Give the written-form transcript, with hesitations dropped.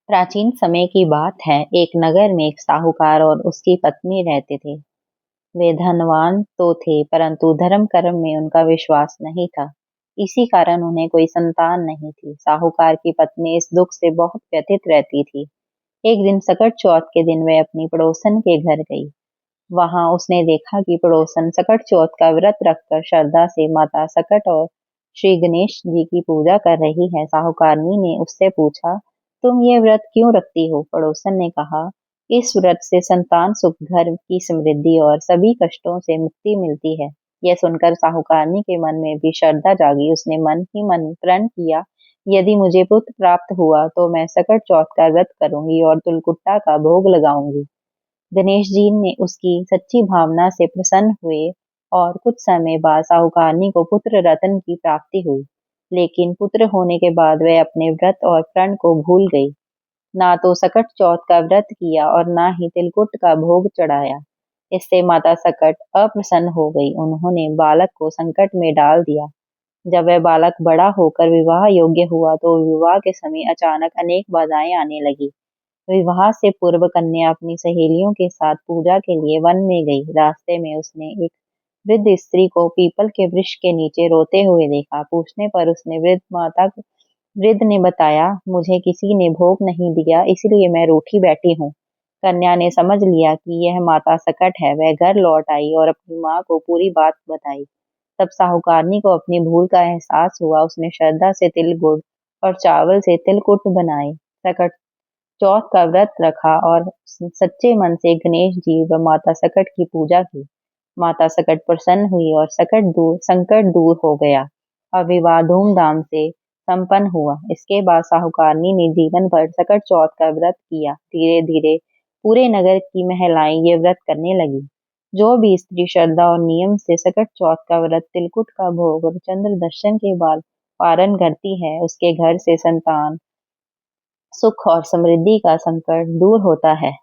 प्राचीन समय की बात है। एक नगर में एक साहूकार और उसकी पत्नी रहते थे। वे धनवान तो थे, परंतु धर्म कर्म में उनका विश्वास नहीं था। इसी कारण उन्हें कोई संतान नहीं थी। साहूकार की पत्नी इस दुख से बहुत व्यथित रहती थी। एक दिन सकट चौथ के दिन वह अपनी पड़ोसन के घर गई। वहां उसने देखा कि पड़ोसन सकट चौथ का व्रत रखकर श्रद्धा से माता सकट और श्री गणेश जी की पूजा कर रही है। साहूकारनी ने उससे पूछा, तुम ये व्रत क्यों रखती हो? पड़ोसन ने कहा, इस व्रत से संतान सुख, घर की समृद्धि और सभी कष्टों से मुक्ति मिलती है। यह सुनकर साहूकारनी के मन में भी श्रद्धा जागी। उसने मन ही मन प्रण किया, यदि मुझे पुत्र प्राप्त हुआ तो मैं सकट चौथ का व्रत करूंगी और तिलकुट्टा का भोग लगाऊंगी। गणेश जी ने उसकी सच्ची भावना से प्रसन्न हुए और कुछ समय बाद साहूकारनी को पुत्र रतन की प्राप्ति हुई। लेकिन पुत्र होने के बाद वह अपने व्रत और प्रण को भूल गई। ना तो सकट चौथ का व्रत किया और ना ही तिलकुट का भोग चढ़ाया। इससे माता सकट अप्रसन्न हो गई। उन्होंने बालक को संकट में डाल दिया। जब वह बालक बड़ा होकर विवाह योग्य हुआ तो विवाह के समय अचानक अनेक बाधाएं आने लगी। विवाह से पूर्व कन्या अपनी सहेलियों के साथ पूजा के लिए वन में गई। रास्ते में उसने एक वृद्ध स्त्री को पीपल के वृक्ष के नीचे रोते हुए देखा। पूछने पर उसने वृद्ध ने बताया, मुझे किसी ने भोग नहीं दिया, इसलिए मैं रूठी बैठी हूँ। कन्या ने समझ लिया कि यह माता सकट है। वह घर लौट आई और अपनी माँ को पूरी बात बताई। तब साहूकारनी को अपनी भूल का एहसास हुआ। उसने श्रद्धा से तिल गुड़ और चावल से तिलकुट बनाए, सकट चौथ का व्रत रखा और सच्चे मन से गणेश जी व माता सकट की पूजा की। माता सकट प्रसन्न हुई और संकट दूर हो गया और विवाह धूमधाम से संपन्न हुआ। इसके बाद साहूकारनी ने जीवन भर सकट चौथ का व्रत किया। धीरे धीरे पूरे नगर की महिलाएं ये व्रत करने लगी। जो भी स्त्री श्रद्धा और नियम से सकट चौथ का व्रत, तिलकुट का भोग और चंद्र दर्शन के बाद पारण करती है, उसके घर से संतान सुख और समृद्धि का संकट दूर होता है।